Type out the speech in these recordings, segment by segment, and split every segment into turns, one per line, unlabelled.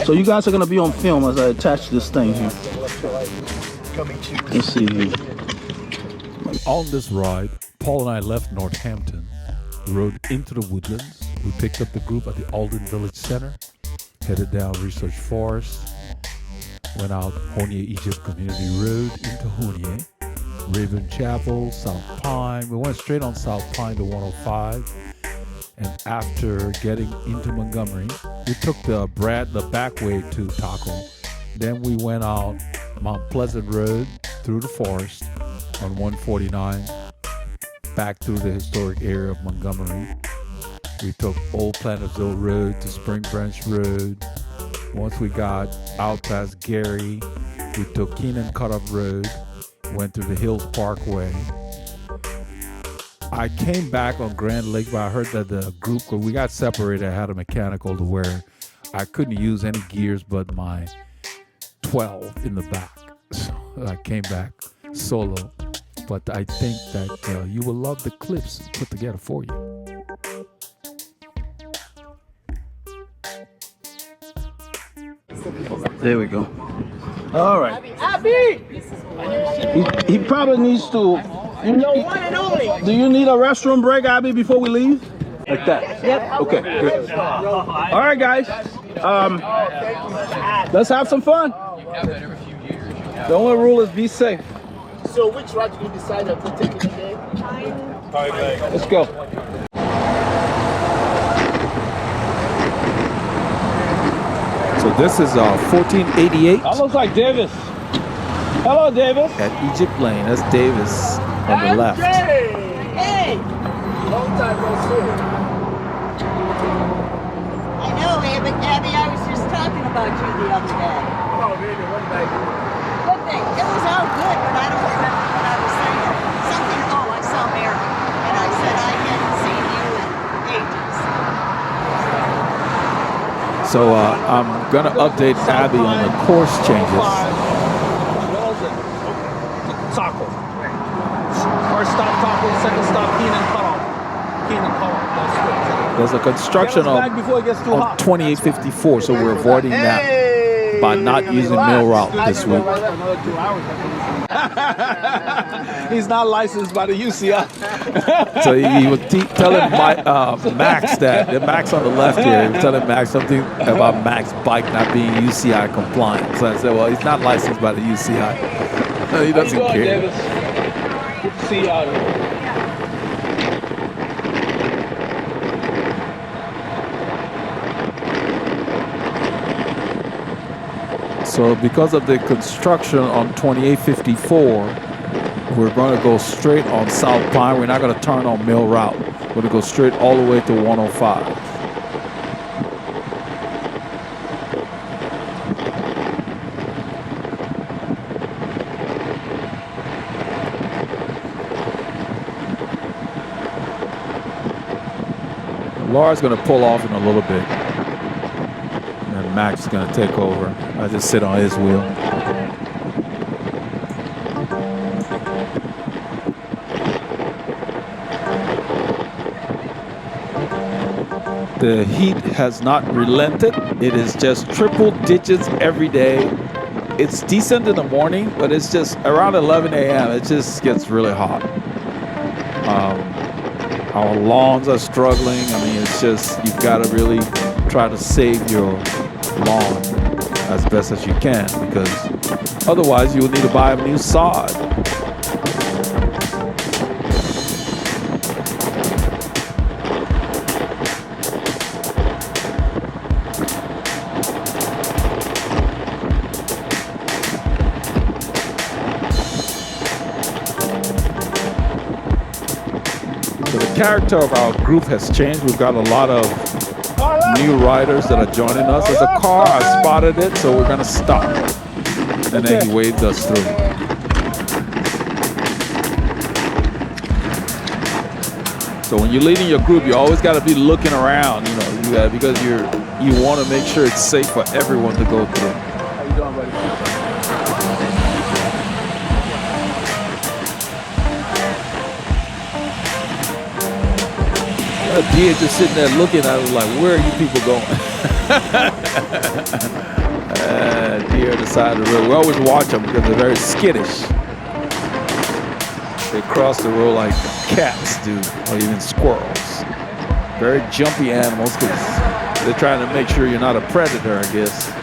So you guys are gonna be on film as I attach this thing here. Let's see here.
On this ride, Paul and I left Northampton, rode into the woodlands. We picked up the group at the Walden Village Center, headed down Research Forest, went out Honea-Egypt Community Road into Honea, Raven Chapel, Southpine. We went straight on Southpine to 105. And after getting into Montgomery, we took the back way to Taco. Then we went out Mount Pleasant Road through the forest on 149, back through the historic area of Montgomery. We took Old Planetville Road to Spring Branch Road. Once we got out past Gary, we took Keenan Cutoff Road, went through the Hills Parkway. I came back on Grand Lake, but I heard that the group, when we got separated, I had a mechanical to where I couldn't use any gears but my 12 in the back. So I came back solo. But I think that you will love the clips put together for you.
There we go. All right. He probably needs to.
One and only.
Do you need a restroom break, Abby, before we leave? Like that?
Yep.
Okay, good. All right, guys. Let's have some fun. The only rule is be safe.
So which route did you decide to take today?
Let's go.
So this is 1488
That looks like Davis. Hello, Davis.
at Egypt Lane. That's Davis on the left.
Hey! Long time no see.
I know, Abby, I was just talking about you the other day.
Oh, really? What night?
Good thing. It was all good, but I don't remember what I was saying. Something, I saw Mary. And I said I hadn't seen you in ages.
So I'm going to update Abby on the course changes.
Taco. First stop Taco, second stop Keenan Cutoff. Keenan Cutoff.
There's a construction on 2854, so we're avoiding that by not using Mill Route this week.
He's not licensed by the UCI.
So he was telling Max that, the Max on the left here, he was telling Max something about Max's bike not being UCI compliant. So I said, well, he's not licensed by the UCI. He doesn't care.
Davis? Good to see you out here.
So because of the construction on 2854, we're going to go straight on Southpine. We're not going to turn on Mill Route. We're going to go straight all the way to 105. Laura's going to pull off in a little bit. And Max is going to take over. I just sit on his wheel. The heat has not relented. It is just triple digits every day. It's decent in the morning, but it's just around 11 a.m. It just gets really hot. Our lawns are struggling. I mean, it's just, you've got to really try to save your lawn as best as you can, because otherwise you will need to buy a new sod. The character of our group has changed. We've got a lot of new riders that are joining us. There's a car, I spotted it, so we're going to stop. And then he waved us through. So when you're leading your group, you always got to be looking around, because you want to make sure it's safe for everyone to go through.
How you doing, buddy?
A deer just sitting there looking at us like, where are you people going? Deer on the side of the road. We always watch them because they're very skittish. They cross the road like cats do, or even squirrels. Very jumpy animals because they're trying to make sure you're not a predator, I guess.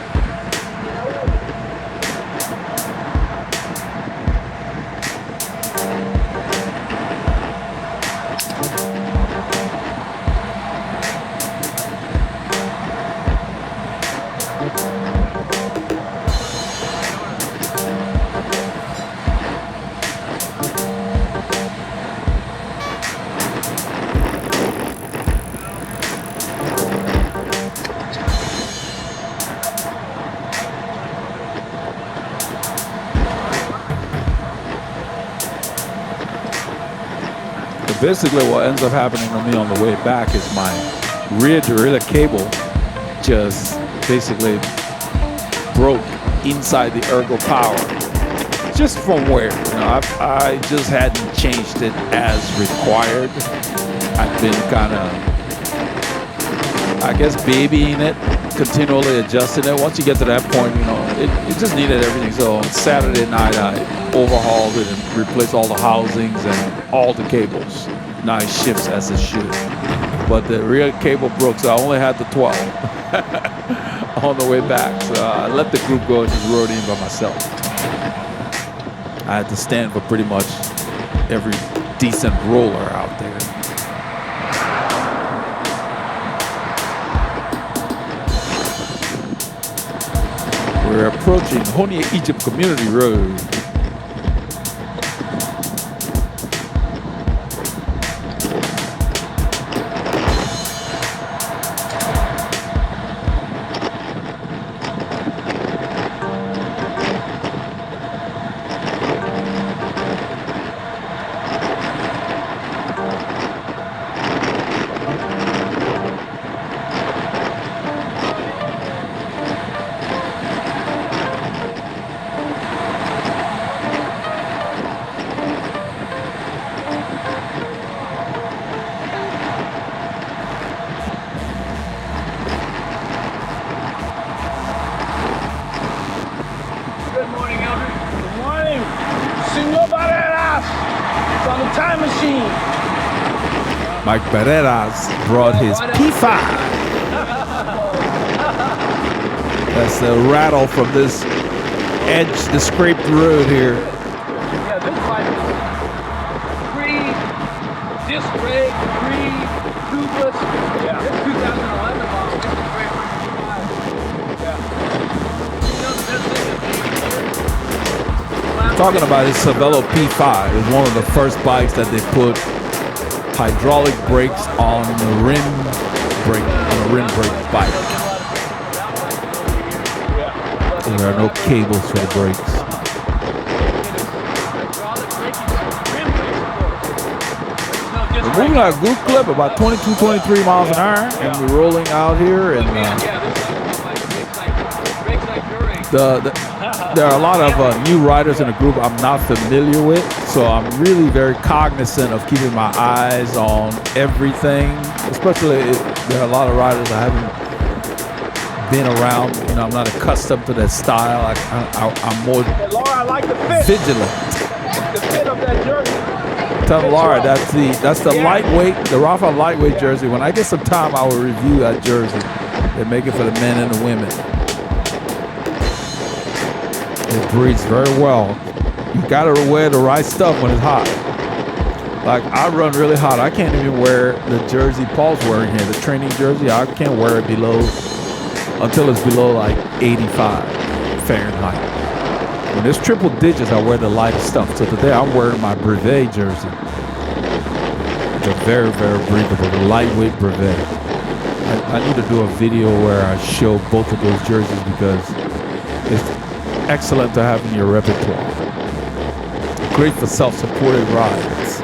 Basically, what ends up happening to me on the way back is my rear derailleur cable just basically broke inside the ergo power. Just from where? You know, I just hadn't changed it as required. I've been kind of, I guess, babying it, continually adjusting it. Once you get to that point, you know, it just needed everything. So on Saturday night, I overhauled it and replaced all the housings and all the cables. Now it shifts as it should. But the rear cable broke, so I only had the 12 on the way back. So I let the group go and just rode in by myself. I had to stand for pretty much every decent roller out there. We're approaching Honea-Egypt Community Road. Mike Barreras brought his P5. That's the rattle from this edge, the scraped road here.
Yeah, this bike is free, disc brake, free, tubeless. Yeah. This 2011 model. This is great for yeah.
Talking about his Cervelo P5 is one of the first bikes that they put hydraulic brakes on the rim brake bike. There are no cables for the brakes. We're moving at a good clip, about 22, 23 miles an hour, and we're rolling out here. And there are a lot of new riders in the group I'm not familiar with, so I'm really very cognizant of keeping my eyes on everything, especially if there are a lot of riders I haven't been around. You know, I'm not accustomed to that style. I'm more
Laura, I like the fit.
vigilant.
The fit of that jersey.
Tell Laura that's the lightweight, the Rafa lightweight jersey. When I get some time, I will review that jersey. They make it for the men and the women. It breathes very well. You gotta wear the right stuff when it's hot. Like, I run really hot. I can't even wear the jersey Paul's wearing here, the training jersey. I can't wear it until it's below like 85 Fahrenheit. When it's triple digits, I wear the light stuff. So today I'm wearing my Blvd jersey. It's a very, very breathable, lightweight Blvd. I need to do a video where I show both of those jerseys because it's excellent to have in your repertoire. Great for self-supported rides.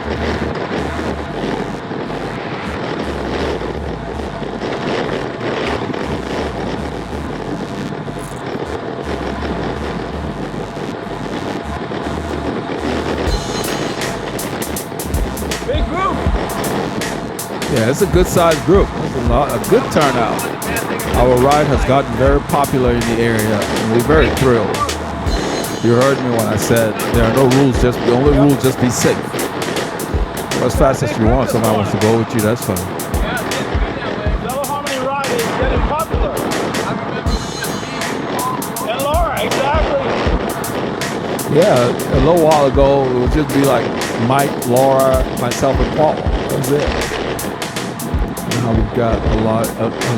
Big group.
Yeah, it's a good sized group. It's a good turnout. Our ride has gotten very popular in the area, and we're very thrilled. You heard me when I said there are no rules, the only rule is just be safe. Go as fast as you want. Somebody wants to go with you, that's fine.
Veloharmony ride is getting popular. And Laura, exactly.
Yeah, a little while ago, it would just be like Mike, Laura, myself, and Paul. That was it. Now we've got a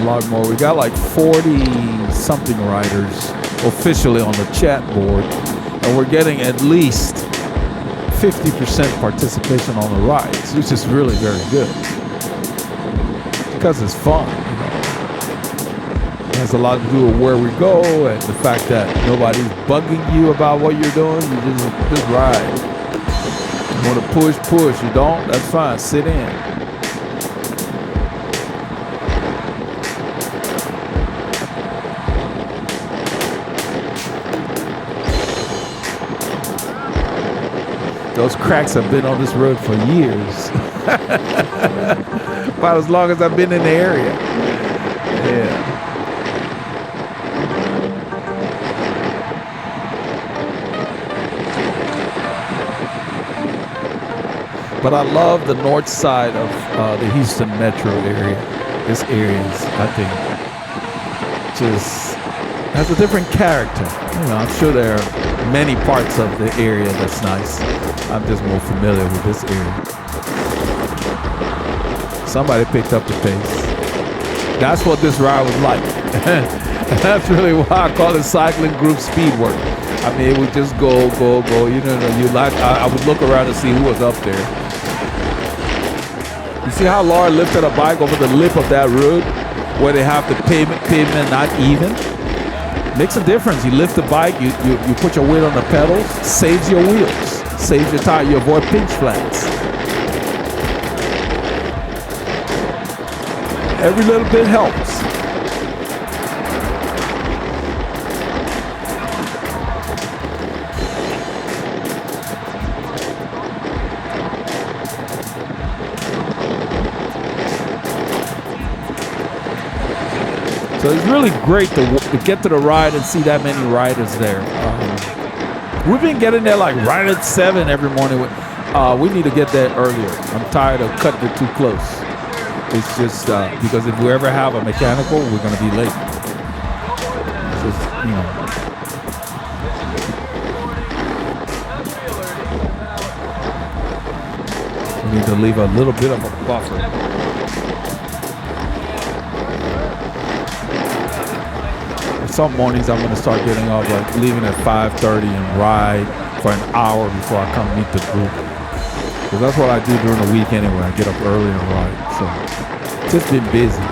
lot more. We got like 40-something riders officially on the chat board, and we're getting at least 50% participation on the rides, which is really very good because it's fun. You know? It has a lot to do with where we go and the fact that nobody's bugging you about what you're doing. You just ride. You want to push. You don't? That's fine. Sit in. Those cracks have been on this road for years. About as long as I've been in the area. Yeah. But I love the north side of the Houston metro area. This area is, I think, just has a different character. You know, I'm sure there are many parts of the area that's nice. I'm just more familiar with this area. Somebody picked up the pace. That's what this ride was like. That's really why I call it cycling group Speedwork. I mean, it would just go. You know, I would look around to see who was up there. You see how Laura lifted a bike over the lip of that road where they have the pavement not even? Makes a difference. You lift the bike, you put your weight on the pedals, saves your wheels, saves your tire, you avoid pinch flats. Every little bit helps. So it's really great to get to the ride and see that many riders there. We've been getting there like right at 7 every morning. We need to get there earlier. I'm tired of cutting it too close. It's just because if we ever have a mechanical, we're going to be late. It's just, you know. We need to leave a little bit of a buffer. Some mornings I'm going to start getting off, like leaving at 5:30 and ride for an hour before I come meet the group. Because that's what I do during the week anyway. I get up early and ride. So it's just been busy.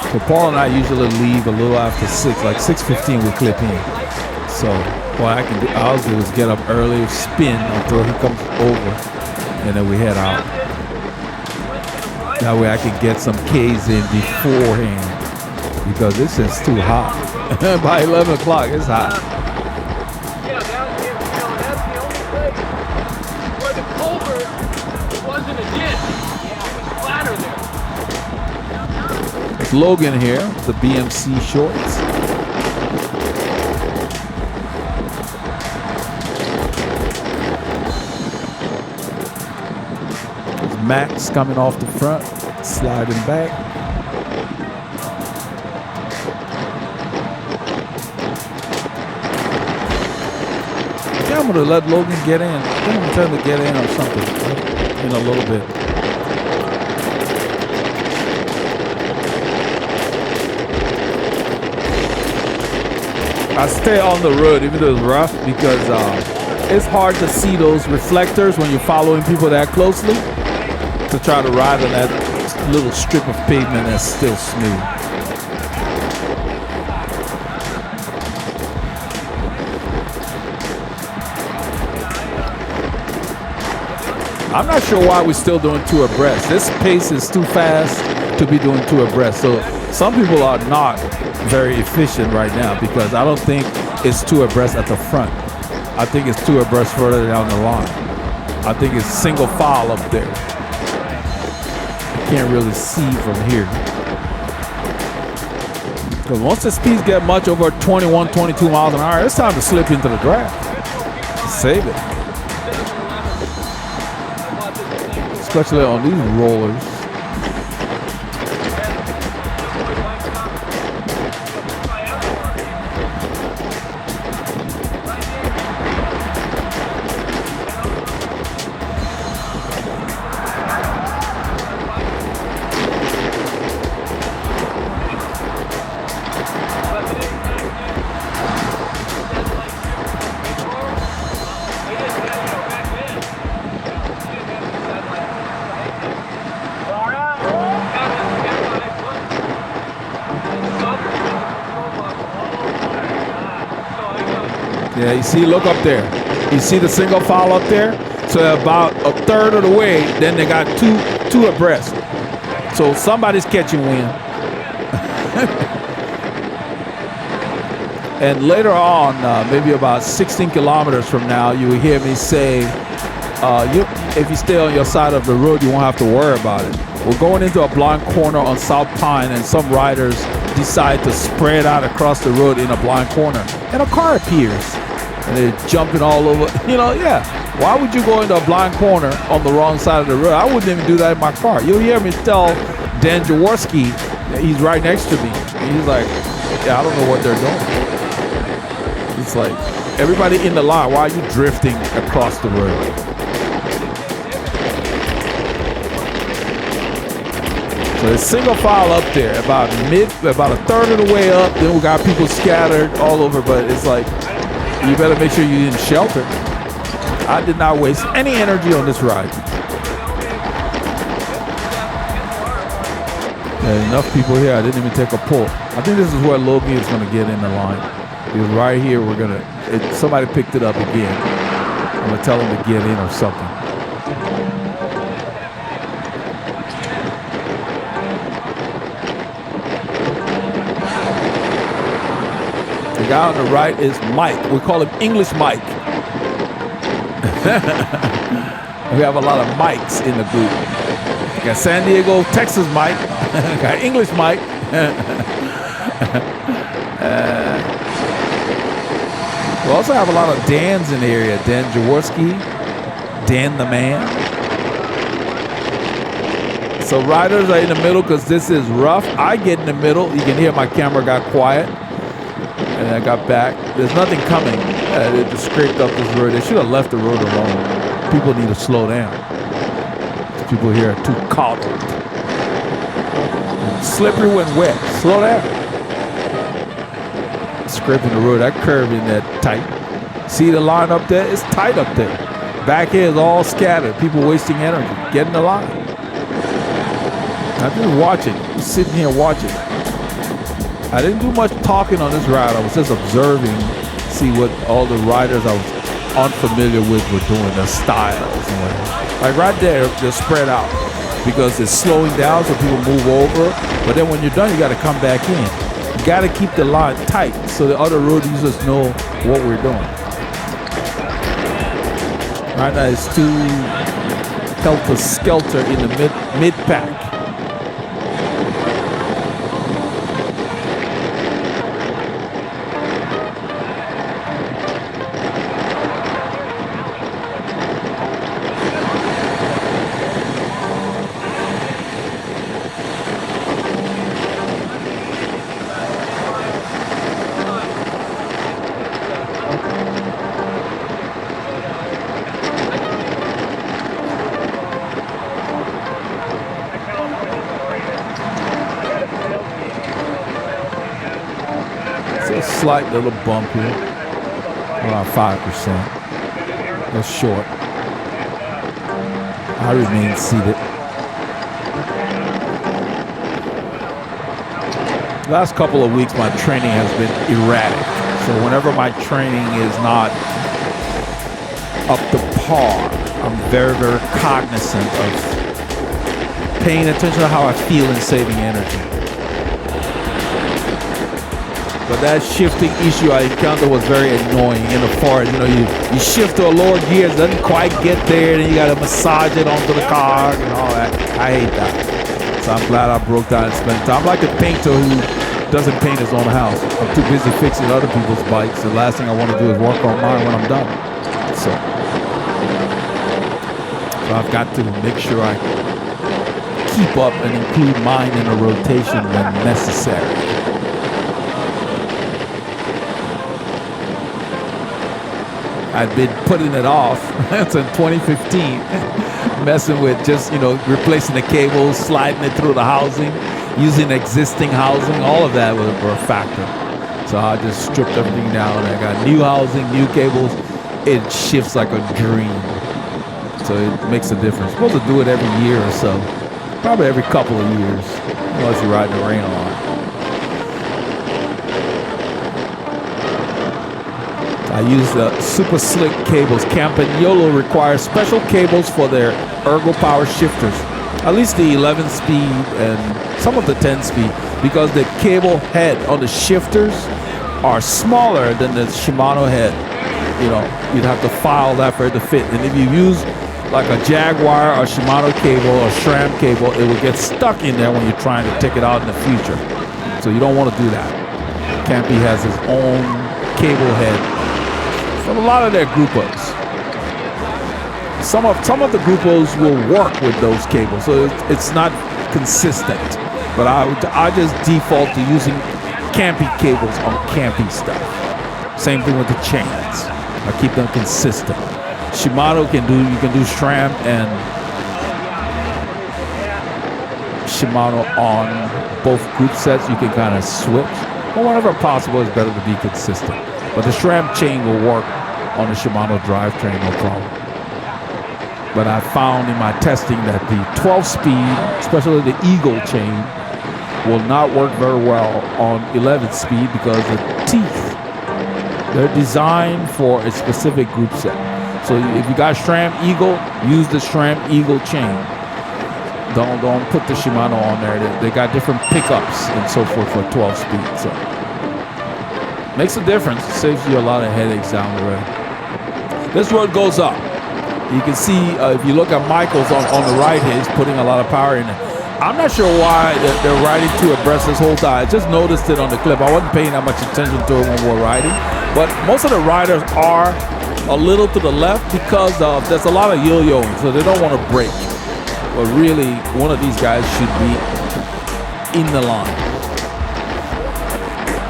So Paul and I usually leave a little after 6, like 6:15 we clip in. So what I'll do is get up early, spin until he comes over, and then we head out. That way I can get some K's in beforehand because this is too hot. By 11 o'clock, it's hot.
Yeah, that's the only place where the culvert wasn't a ditch. It was flatter there.
It's Logan here, the BMC shorts. Max coming off the front, sliding back. I think I'm going to let Logan get in. I think I'm going to tell him to get in or something in a little bit. I stay on the road even though it's rough because it's hard to see those reflectors when you're following people that closely. To try to ride on that little strip of pavement that's still smooth. I'm not sure why we're still doing 2 abreast. This pace is too fast to be doing 2 abreast. So some people are not very efficient right now because I don't think it's 2 abreast at the front. I think it's 2 abreast further down the line. I think it's single file up there. Can't really see from here. Because once the speeds get much over 21, 22 miles an hour, it's time to slip into the draft. Save it. Especially on these rollers. Yeah, you see, look up there. You see the single file up there? So about a third of the way, then they got two abreast. So somebody's catching wind. And later on, maybe about 16 kilometers from now, you will hear me say, if you stay on your side of the road, you won't have to worry about it. We're going into a blind corner on Southpine, and some riders decide to spread out across the road in a blind corner. And a car appears. And they're jumping all over. You know, yeah. Why would you go into a blind corner on the wrong side of the road? I wouldn't even do that in my car. You'll hear me tell Dan Jaworski, he's right next to me. And he's like, yeah, I don't know what they're doing. It's like, everybody in the line, why are you drifting across the road? So there's single file up there, about a third of the way up. Then we got people scattered all over, but it's like, you better make sure you didn't shelter. I did not waste any energy on this ride. Enough people here, I didn't even take a pull. I think this is where Logie is going to get in the line. Because right here, somebody picked it up again. I'm going to tell them to get in or something. The guy on the right is Mike. We call him English Mike. We have a lot of Mikes in the group. Got San Diego, Texas Mike. Got English Mike. We also have a lot of Dans in the area. Dan Jaworski, Dan the Man. So riders are in the middle because this is rough. I get in the middle. You can hear my camera got quiet. And I got back. There's nothing coming. They just scraped up this road. They should have left the road alone. People need to slow down. These people here are too coddled. Slippery when wet. Slow down. Scraping the road. That curve in that tight. See the line up there? It's tight up there. Back here is all scattered. People wasting energy. Get in the line. I'm just watching. I'm sitting here watching. I didn't do much talking on this ride. I was just observing, see what all the riders I was unfamiliar with were doing, their styles and whatever. Like right there, they're spread out because it's slowing down so people move over. But then when you're done, you got to come back in. You got to keep the line tight so the other road users know what we're doing. Right now, it's too helter-skelter in the mid-pack. Slight little bump here, around 5%. That's short. I remain seated. Last couple of weeks, my training has been erratic. So whenever my training is not up to par, I'm very, very cognizant of paying attention to how I feel and saving energy. But that shifting issue I encountered was very annoying in the forest. You know, you shift to a lower gear, it doesn't quite get there, then you got to massage it onto the car and all that. I hate that. So I'm glad I broke down and spent time. I'm like a painter who doesn't paint his own house. I'm too busy fixing other people's bikes. The last thing I want to do is work on mine when I'm done. So I've got to make sure I keep up and include mine in a rotation when necessary. I've been putting it off since 2015, messing with just, you know, replacing the cables, sliding it through the housing, using existing housing. All of that were a factor. So I just stripped everything down. I got new housing, new cables. It shifts like a dream. So it makes a difference. You're supposed to do it every year or so. Probably every couple of years, unless you're riding the rain a lot. I use the super slick cables. Campagnolo requires special cables for their ergo power shifters. At least the 11 speed and some of the 10 speed, because the cable head on the shifters are smaller than the Shimano head. You know, you'd have to file that for it to fit. And if you use like a Jaguar or Shimano cable or SRAM cable, it will get stuck in there when you're trying to take it out in the future. So you don't want to do that. Campy has his own cable head. A lot of their Grupos. Some of the Grupos will work with those cables, so it's not consistent. But I just default to using Campy cables on Campy stuff. Same thing with the chains. I keep them consistent. Shimano you can do SRAM and Shimano on both group sets. You can kind of switch, but whenever possible, it's better to be consistent. But the SRAM chain will work on the Shimano drivetrain, no problem. But I found in my testing that the 12-speed, especially the Eagle chain, will not work very well on 11-speed because the teeth, they're designed for a specific group set. So if you got SRAM Eagle, use the SRAM Eagle chain. Don't put the Shimano on there. They got different pickups and so forth for 12-speed. So makes a difference. Saves you a lot of headaches down the road. This road goes up. You can see if you look at Michael's on the right here, he's putting a lot of power in it. I'm not sure why they're riding two abreast this whole time. I just noticed it on the clip. I wasn't paying that much attention to it when we were riding. But most of the riders are a little to the left because there's a lot of yo-yoing, so they don't want to brake. But really, one of these guys should be in the line.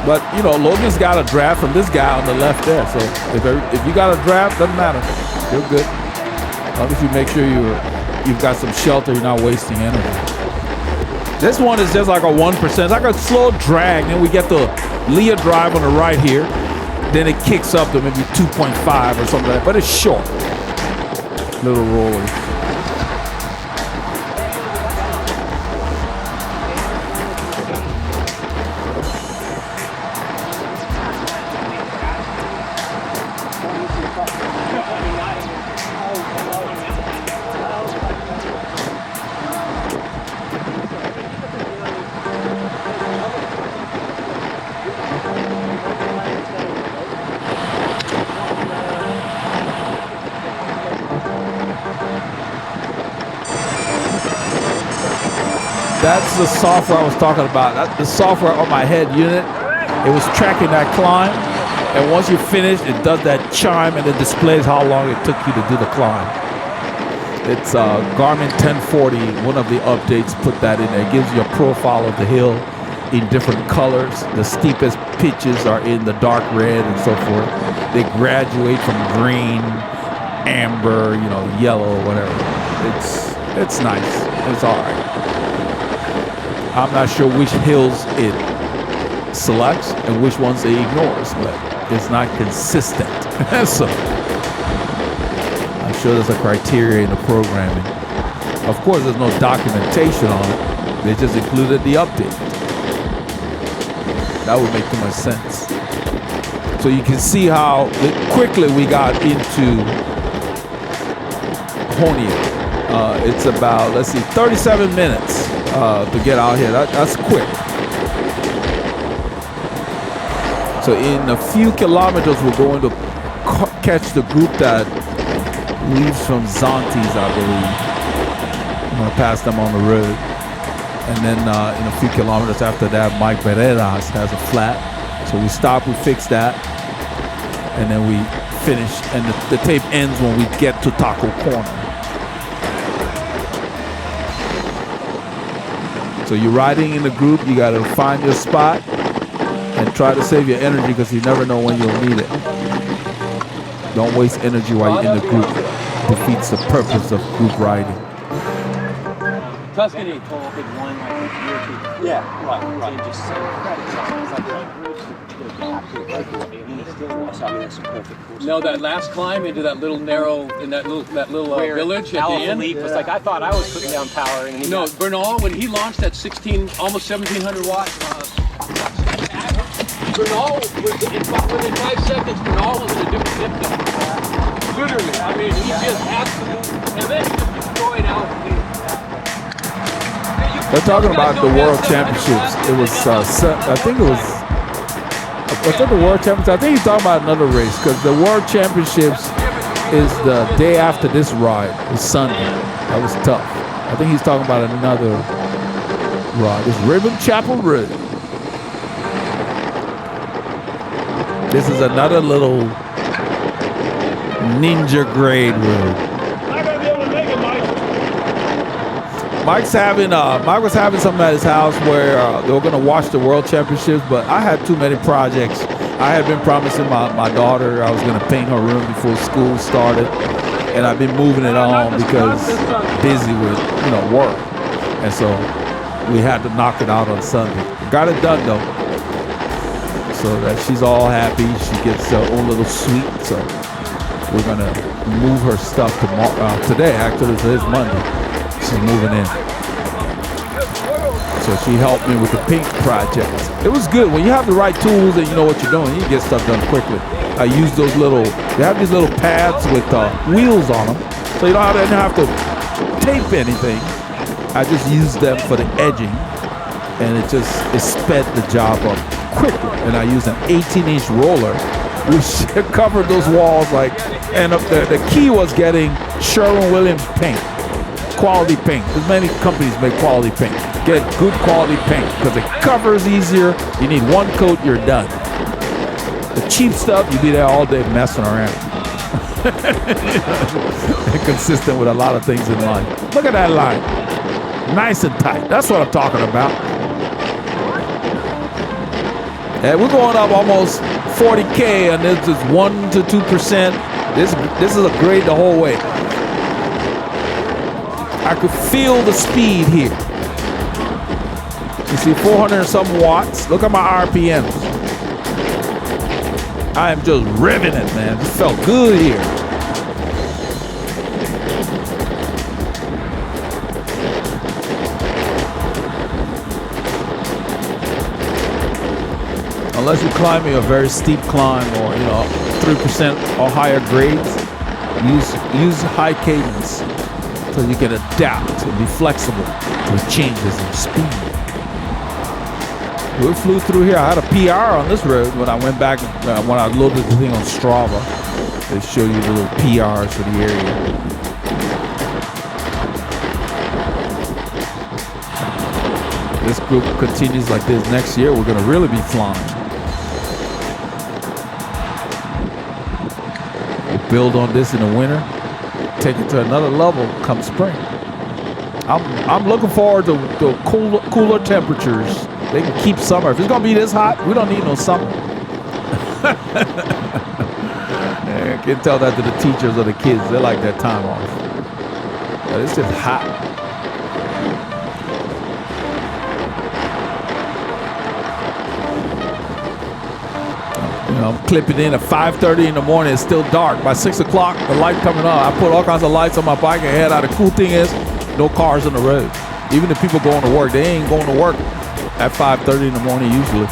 But, you know, Logan's got a draft from this guy on the left there. So if you got a draft, doesn't matter. You're good. As long as you make sure you've got some shelter, you're not wasting energy. This one is just like a 1%. It's like a slow drag. Then we get the Leah drive on the right here. Then it kicks up to maybe 2.5 or something like that. But it's short. Little rollers. That's the software I was talking about. The software on my head unit, it was tracking that climb. And once you finish, it does that chime and it displays how long it took you to do the climb. It's Garmin 1040, one of the updates put that in there. It gives you a profile of the hill in different colors. The steepest pitches are in the dark red and so forth. They graduate from green, amber, you know, yellow, whatever. It's nice. It's all right. I'm not sure which hills it selects and which ones it ignores, but it's not consistent. So I'm sure there's a criteria in the programming. Of course, there's no documentation on it. They just included the update. That would make too much sense. So you can see how quickly we got into Honea. It's about, 37 minutes to get out here. That's quick. So in a few kilometers, we're going to catch the group that leaves from Zantes, I believe. I'm going to pass them on the road. And then in a few kilometers after that, Mike Veredas has a flat. So we stop, we fix that, and then we finish. And the tape ends when we get to Taco Corner. So you're riding in the group, you got to find your spot and try to save your energy because you never know when you'll need it. Don't waste energy while you're in the group. Defeats the purpose of group riding.
Tuscany.
Yeah, right.
No, that last climb into that little narrow, in that little village at the end.
Was like, I thought I was putting down power. And
No, Bernal, when he launched that 16, almost 1700 watt, Bernal was within 5 seconds. Bernal was in a different zip code. Literally, I mean, he just absolutely, and then he just destroyed altitude.
They're talking about the World Championships. It was, I think the World Championships. I think he's talking about another race because the World Championships is the day after this ride. It's Sunday. That was tough. I think he's talking about another ride. It's Ribbon Chapel Road. This is another little ninja grade road. Mike was having something at his house where they were going to watch the World Championships, but I had too many projects. I had been promising my daughter I was going to paint her room before school started, and I've been moving it on because busy with work, and so we had to knock it out on Sunday. Got it done though, so that she's all happy. She gets her own little suite. So we're going to move her stuff today. Actually, today's Monday. She's moving in. So she helped me with the paint project. It was good. When you have the right tools and you know what you're doing, you can get stuff done quickly. I use those they have these little pads with wheels on them. So you don't have to tape anything. I just use them for the edging. And it sped the job up quickly. And I use an 18-inch roller, which covered those walls and the key was getting Sherwin-Williams paint. Quality paint. As many companies make quality paint. Get good quality paint because it covers easier. You need one coat, you're done. The cheap stuff, you be there all day messing around. Consistent with a lot of things in life. Look at that line. Nice and tight. That's what I'm talking about. And we're going up almost 40K, and this is 1 to 2%. This is a grade the whole way. I could feel the speed here. You see 400 and some watts. Look at my RPMs. I am just ripping it, man. It felt good here. Unless you're climbing a very steep climb or 3% or higher grades, use high cadence. So you can adapt and be flexible to changes in speed. We flew through here. I had a PR on this road when I went back, when I loaded the thing on Strava. They show you the little PRs for the area. This group continues like this next year. We're going to really be flying. We'll build on this in the winter. Take it to another level come spring. I'm looking forward to cooler temperatures. They can keep summer. If it's gonna be this hot, we don't need no summer. I can tell that to the teachers or the kids. They like that time off. But it's just hot. I'm clipping in at 5:30 in the morning. It's still dark. By 6 o'clock, the light coming on. I put all kinds of lights on my bike and head out. The cool thing is, no cars on the road. Even the people going to work, they ain't going to work at 5:30 in the morning usually.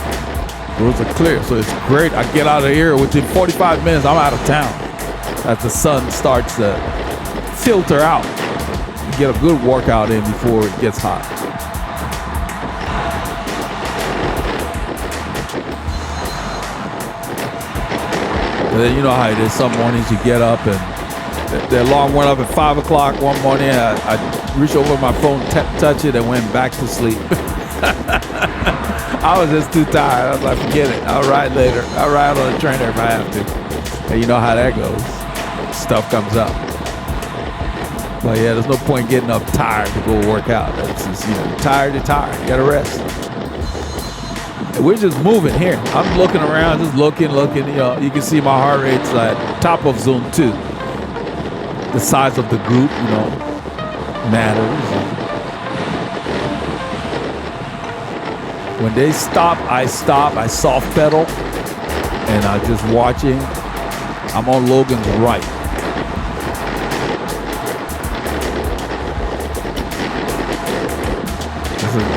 Roads are clear, so it's great. I get out of here within 45 minutes. I'm out of town as the sun starts to filter out. You get a good workout in before it gets hot. And then you know how it is. Some mornings you get up and the alarm went up at 5 o'clock one morning. I reached over my phone, touched it, and went back to sleep. I was just too tired. I was like, forget it. I'll ride later. I'll ride on the trainer if I have to. And you know how that goes. Stuff comes up. But yeah, there's no point getting up tired to go work out. That's just, tired, you're tired. You gotta rest. And we're just moving here. I'm looking around, just looking. You can see my heart rate's at top of zone 2. The size of the group, matters. When they stop. I soft pedal, and I'm just watching. I'm on Logan's right.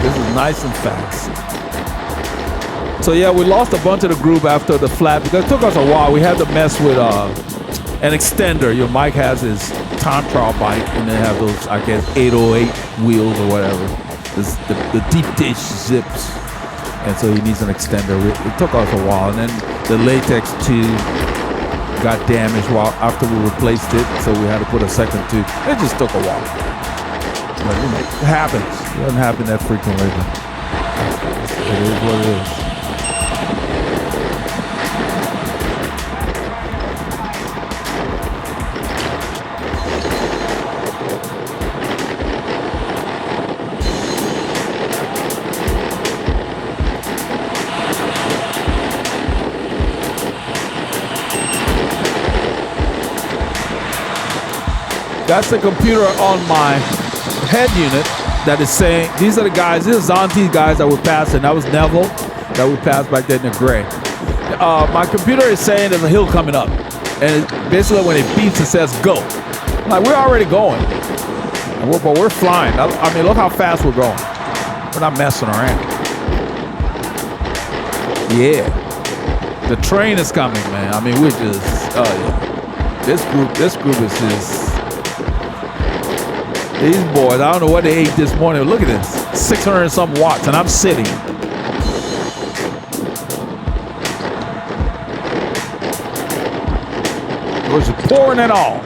This is nice and fast. So yeah, we lost a bunch of the group after the flat because it took us a while. We had to mess with an extender. Mike has his time trial bike, and they have those, I guess, 808 wheels or whatever. The deep dish zips, and so he needs an extender. It took us a while, and then the latex tube got damaged after we replaced it, so we had to put a second tube. It just took a while. But, it happens. It doesn't happen that frequently. It is what it is. That's the computer on my head unit that is saying, these are the guys, this is Zonti's guys that we're passing. That was Neville that we passed back then in the gray. My computer is saying there's a hill coming up. And basically when it beeps, it says go. Like, we're already going. But we're flying. I mean, look how fast we're going. We're not messing around. Yeah. The train is coming, man. I mean, we're just, oh yeah. This group is just, these boys, I don't know what they ate this morning. Look at this, 600 and some watts, and I'm sitting. It was pouring it all.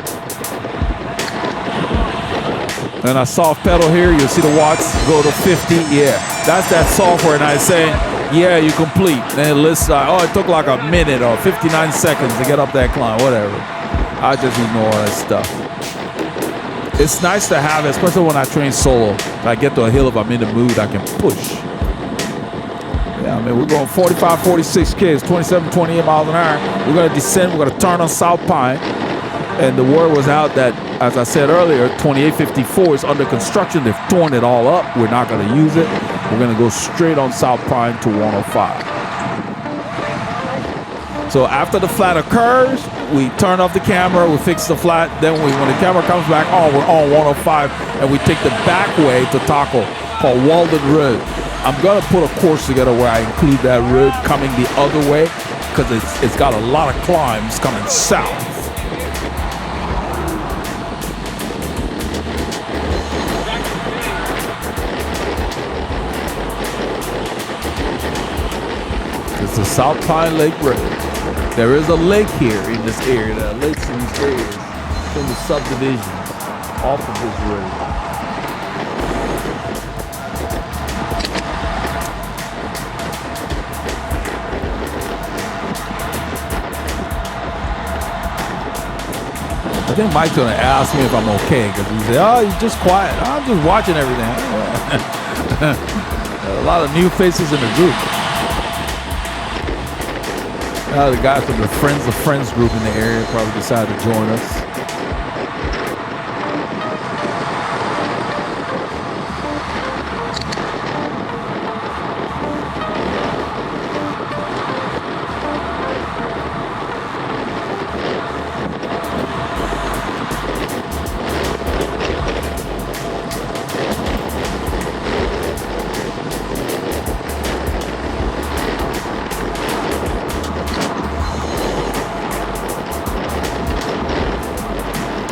And I soft pedal here. You'll see the watts go to 50. Yeah, that's that software. And I say, yeah, you complete. And it lists, it took like a minute or 59 seconds to get up that climb, whatever. I just ignore all that stuff. It's nice to have it, especially when I train solo. If I get to a hill, if I'm in the mood, I can push. Yeah, I mean, we're going 45, 46 Ks, 27, 28 miles an hour. We're going to descend. We're going to turn on Southpine. And the word was out that, as I said earlier, 2854 is under construction. They've torn it all up. We're not going to use it. We're going to go straight on Southpine to 105. So after the flat occurs, we turn off the camera, we fix the flat. Then when the camera comes back on, we're on 105, and we take the back way to tackle called Walden Road. I'm going to put a course together where I include that road coming the other way because it's got a lot of climbs coming south. It's the Southpine Lake Road. There is a lake here in this area. There are lakes in these areas from the subdivision off of this road. I think Mike's gonna ask me if I'm okay because he said, "Oh, you're just quiet." I'm just watching everything. A lot of new faces in the group. The guys from the Friends of Friends group in the area probably decided to join us.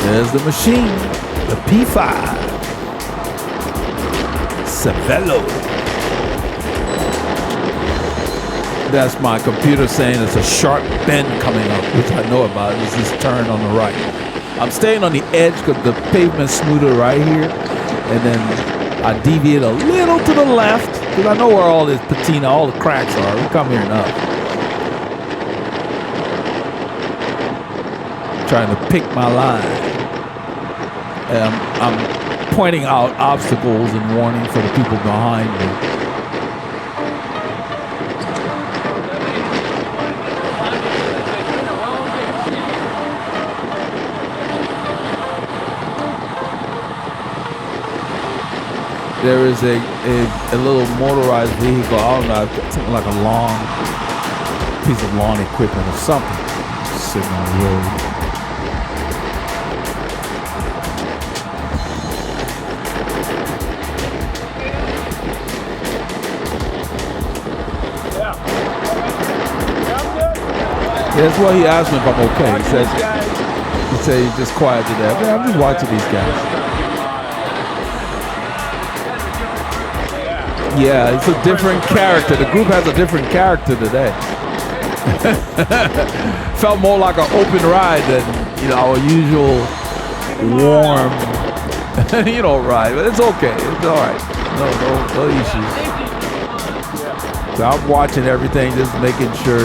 There's the machine, the P5, Cervelo. That's my computer saying there's a sharp bend coming up, which I know about. It's this turn on the right. I'm staying on the edge because the pavement's smoother right here. And then I deviate a little to the left because I know where all this patina, all the cracks are. We come here enough. Trying to pick my line. And I'm pointing out obstacles and warning for the people behind me. There is a little motorized vehicle, I don't know, something like a long piece of lawn equipment or something sitting on the road. Yeah, that's why he asked me if I'm okay. He said he's just quiet today. Man, I'm just watching these guys. Yeah, it's a different character. The group has a different character today. Felt more like an open ride than, our usual warm, ride. But it's okay. It's all right. No issues. So I'm watching everything, just making sure,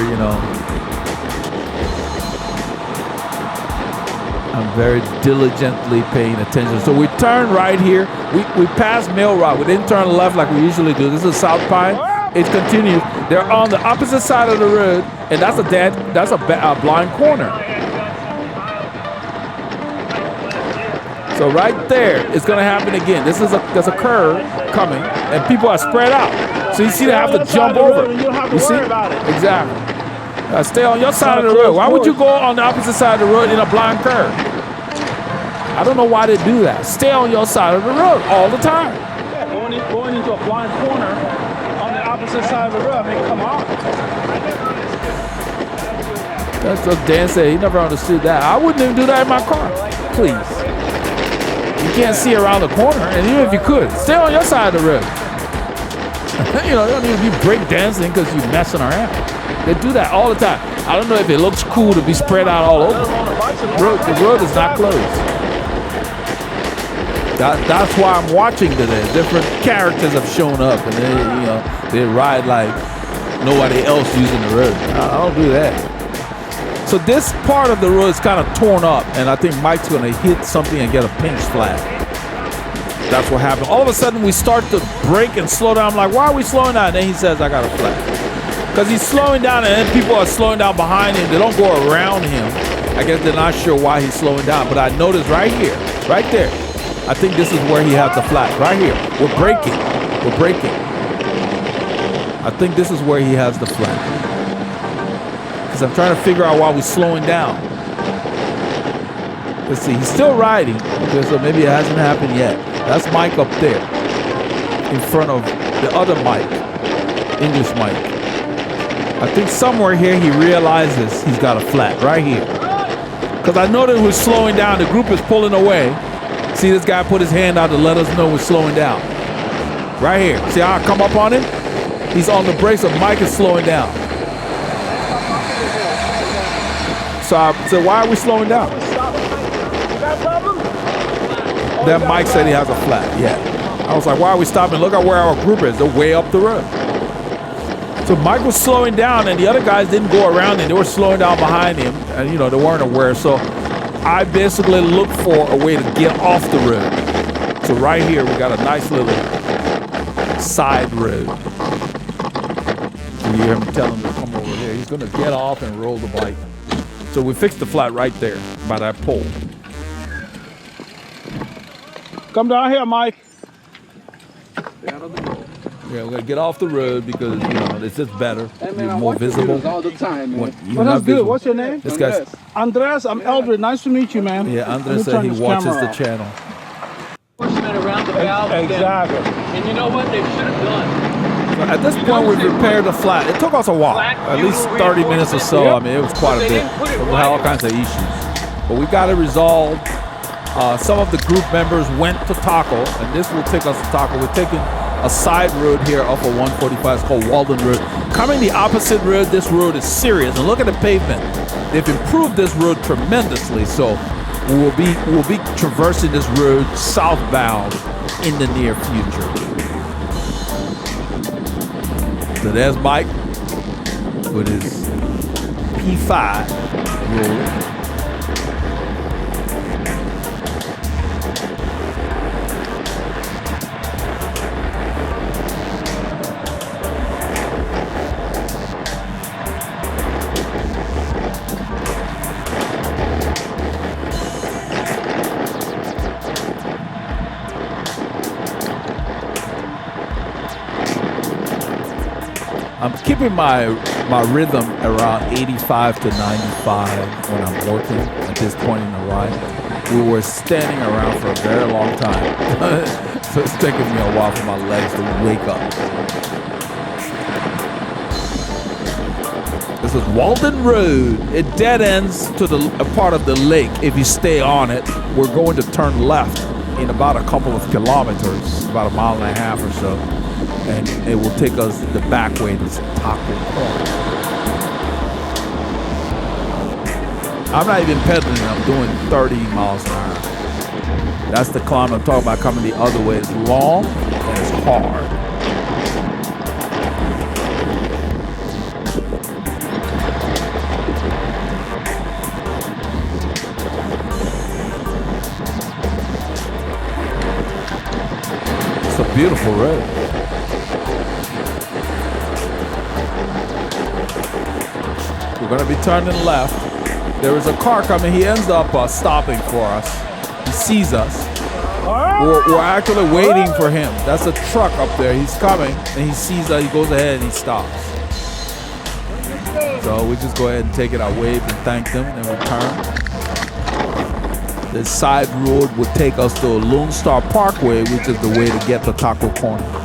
I'm very diligently paying attention. So we turn right here. We passed Mill Rock. We didn't turn left like we usually do. This is Southpine. It continues. They're on the opposite side of the road, and that's a blind corner. So right there, it's going to happen again. There's a curve coming, and people are spread out. So you see, they have to jump over. You see? Exactly. Stay on your side of the road. Why would you go on the opposite side of the road in a blind curve? I don't know why they do that. Stay on your side of the road all the time.
Yeah, going into a blind corner on the opposite side of the road. I mean, come on.
That's what Dan said. He never understood that. I wouldn't even do that in my car. Please. You can't see around the corner, and even if you could, stay on your side of the road. You don't need to be break dancing because you're messing around. They do that all the time. I don't know if it looks cool to be spread out all over. The road is not closed. That's why I'm watching today. Different characters have shown up, and they ride like nobody else using the road. I don't do that. So this part of the road is kind of torn up, and I think Mike's going to hit something and get a pinch flag. That's what happened. All of a sudden, we start to brake and slow down. I'm like, why are we slowing down? And then he says, I got a flag. Because he's slowing down, and then people are slowing down behind him. They don't go around him. I guess they're not sure why he's slowing down. But I noticed right here, right there, I think this is where he has the flag. Right here. We're braking. We're braking. I think this is where he has the flag. Because I'm trying to figure out why we're slowing down. Let's see. He's still riding. Okay, so maybe it hasn't happened yet. That's Mike up there in front of the other Mike, English Mike. I think somewhere here he realizes he's got a flat right here. Because I know that we're slowing down. The group is pulling away. See this guy put his hand out to let us know we're slowing down. Right here. See how I come up on him? He's on the brakes, so Mike is slowing down. So I said, why are we slowing down? Then Mike said he has a flat. Yeah. I was like, why are we stopping? Look at where our group is. They're way up the road. So Mike was slowing down, and the other guys didn't go around him. They were slowing down behind him, and they weren't aware. So I basically looked for a way to get off the road. So right here, we got a nice little side road. You hear him tell him to come over here. He's going to get off and roll the bike. So we fixed the flat right there by that pole.
Come down here, Mike.
Yeah, we're gonna get off the road because it's just better.
Hey, man,
you're more visible
all the time, man.
Well, that's good. What's your name?
This guy's
Andres. I'm Eldred. Nice to meet you, man.
yeah. Andres said he watches the channel.
Horsemen around the valve.
Exactly.
And you know what they should have done?
So at this point, we've repaired the flat. It took us a while, at least 30 minutes or so. I mean, it was quite a bit. We had all kinds of issues, but we got it resolved. Some of the group members went to Taco, and this will take us to Taco. We're taking a side road here off of 145. It's called Walden Road. Coming the opposite road, this road is serious. And look at the pavement. They've improved this road tremendously. So we'll be traversing this road southbound in the near future. So there's Mike with his P5 roll. I'm keeping my rhythm around 85 to 95 when I'm working at this point in the ride. We were standing around for a very long time. So it's taking me a while for my legs to wake up. This is Walden Road. It dead ends to a part of the lake. If you stay on it, we're going to turn left in about a couple of kilometers, about a mile and a half or so. And it will take us the back way to Taco Corner. I'm not even pedaling, I'm doing 30 miles an hour. That's the climb I'm talking about, coming the other way. It's long and it's hard. It's a beautiful road. We're going to be turning left. There is a car coming. He ends up stopping for us. He sees us. We're actually waiting for him. That's a truck up there. He's coming, and he sees us. He goes ahead and he stops. So we just go ahead and take it. I wave and thank them and return. This side road would take us to Lone Star Parkway, which is the way to get to Taco Corner.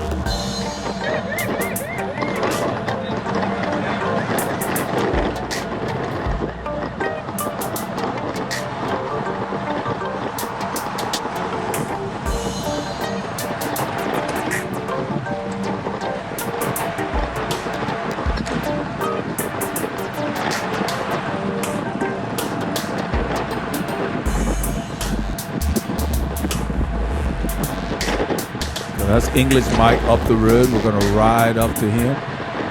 That's English Mike up the road. We're going to ride up to him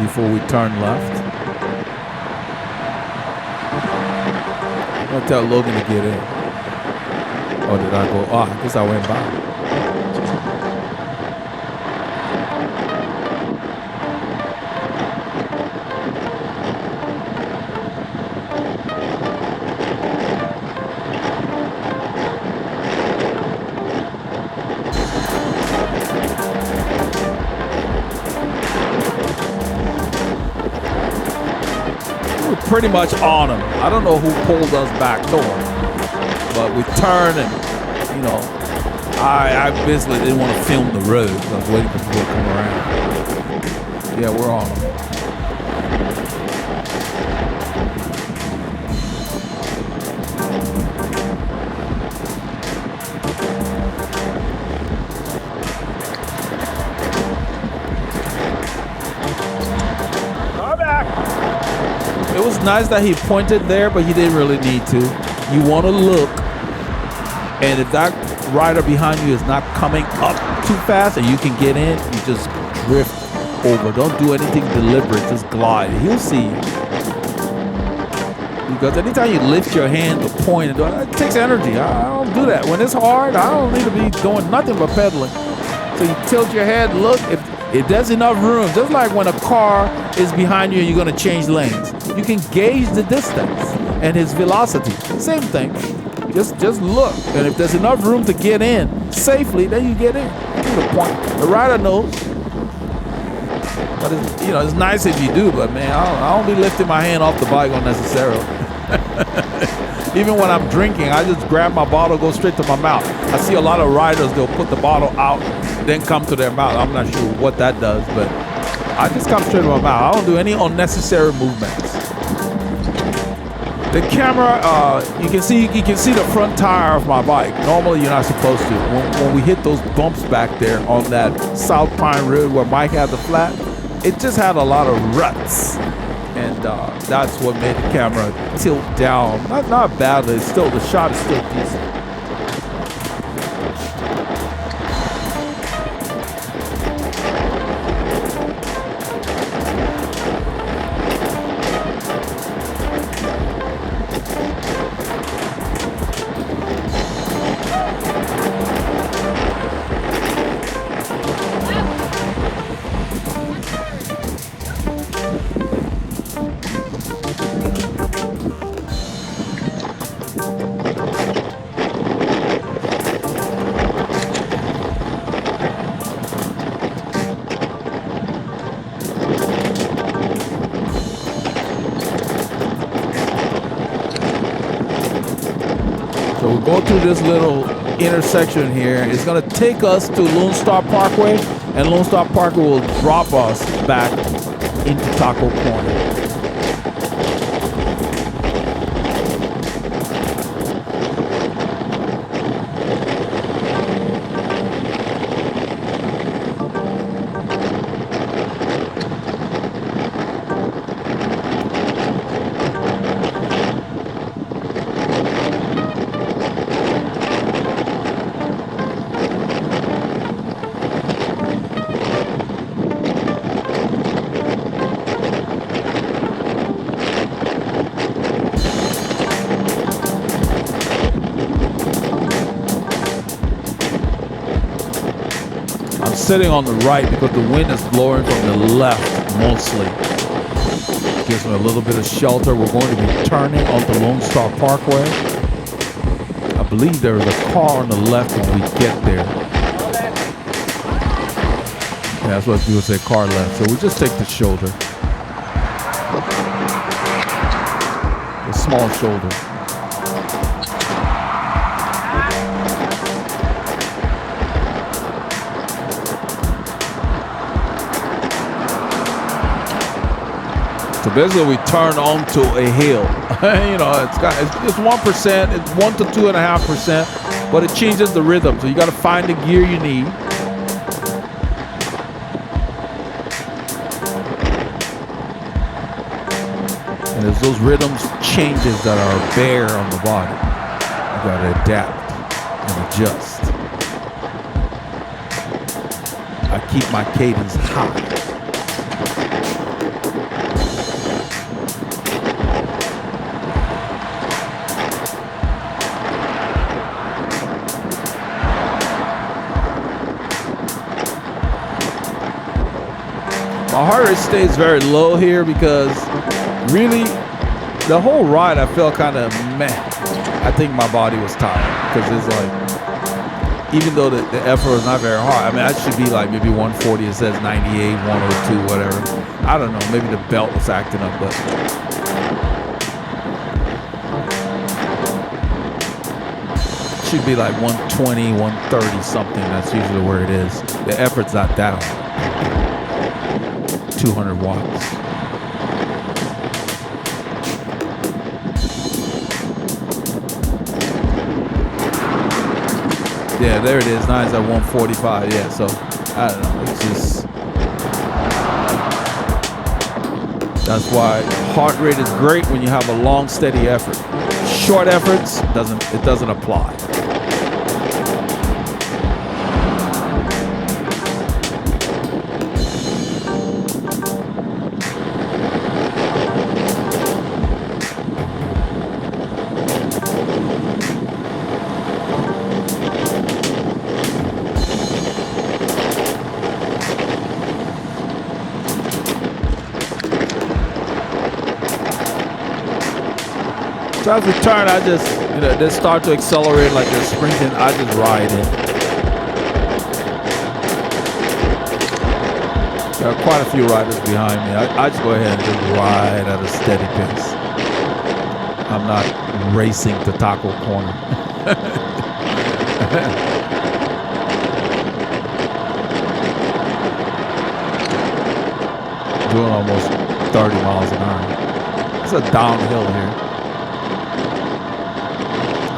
before we turn left. I'm going to tell Logan to get in. Or did I go? Oh, I guess I went by. Pretty much on him. I don't know who pulled us back door, but we turned and, you know, I basically didn't want to film the road. I was waiting for people to come around. Yeah, we're on him. It was nice that he pointed there, but he didn't really need to. You want to look, and if that rider behind you is not coming up too fast and you can get in, you just drift over. Don't do anything deliberate, just glide. He'll see you. Because anytime you lift your hand to point, it takes energy. I don't do that. When it's hard, I don't need to be doing nothing but pedaling. So you tilt your head, look, if there's enough room, just like when a car is behind you and you're going to change lanes. You can gauge the distance and his velocity. Same thing. Just look. And if there's enough room to get in safely, then you get in. That's the point. The rider knows. But it's nice if you do, but man, I don't be lifting my hand off the bike unnecessarily. Even when I'm drinking, I just grab my bottle, go straight to my mouth. I see a lot of riders, they'll put the bottle out, then come to their mouth. I'm not sure what that does, but I just come straight to my mouth. I don't do any unnecessary movements. The camera, you can see the front tire of my bike. Normally, you're not supposed to. When we hit those bumps back there on that Southpine Road where Mike had the flat, it just had a lot of ruts, and that's what made the camera tilt down. Not badly. It's still, the shot is still decent. So we'll go through this little intersection here. It's going to take us to Lone Star Parkway, and Lone Star Parkway will drop us back into Taco Corner. Sitting on the right because the wind is blowing from the left mostly. Gives me a little bit of shelter. We're going to be turning onto Lone Star Parkway. I believe there is a car on the left when we get there. Yeah, that's what people say, car left. So we just take the shoulder. The small shoulder. So basically, we turn onto a hill. You know, it's 1%, it's 1 to 2.5%, but it changes the rhythm. So you got to find the gear you need. And there's those rhythms changes that are bare on the body. You got to adapt and adjust. I keep my cadence high. My heart rate stays very low here because really the whole ride I felt kind of meh. I think my body was tired because it's like, even though the effort was not very hard, I mean, I should be like maybe 140, it says 98, 102, whatever. I don't know, maybe the belt was acting up, but it should be like 120, 130 something. That's usually where it is. The effort's not that hard. 200 watts. Yeah, there it is. Now it's at 145. Yeah, so I don't know. It's just, that's why heart rate is great when you have a long, steady effort. Short efforts doesn't apply. So as we turn, I just, they start to accelerate like they're sprinting. I just ride in. There are quite a few riders behind me. I just go ahead and just ride at a steady pace. I'm not racing to Taco Corner. Doing almost 30 miles an hour. It's a downhill here.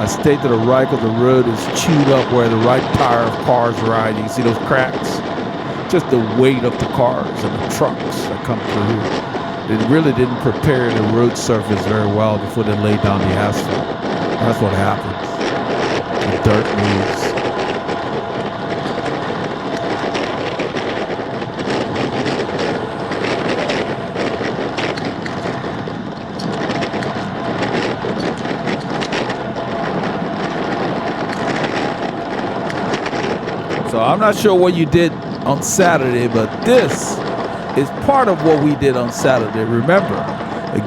I stayed to the right because the road is chewed up where the right tire of cars ride. You can see those cracks. Just the weight of the cars and the trucks that come through. They really didn't prepare the road surface very well before they laid down the asphalt. That's what happens. The dirt moves. So I'm not sure what you did on Saturday, but this is part of what we did on Saturday. Remember,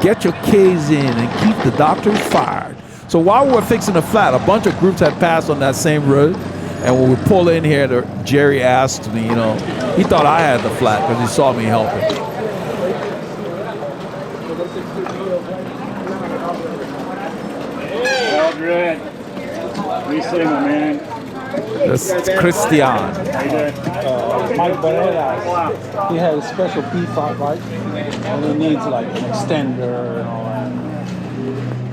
get your K's in and keep the doctors fired. So while we're fixing the flat, a bunch of groups had passed on that same road. And when we pull in here, Jerry asked me, you know, he thought I had the flat because he saw me helping.
Mildred. Reset, my man.
That's Christian.
Mike Barreras, he has a special P5 bike, and he needs like an extender and all that.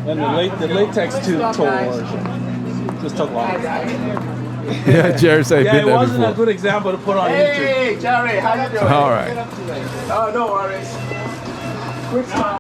And the latex tube tow version just took long.
Yeah, Jerry said
Yeah,
been
it
there
wasn't
before.
a good example to put on YouTube.
Hey, Jerry, how you doing?
All right.
Oh, no worries. Quick smile.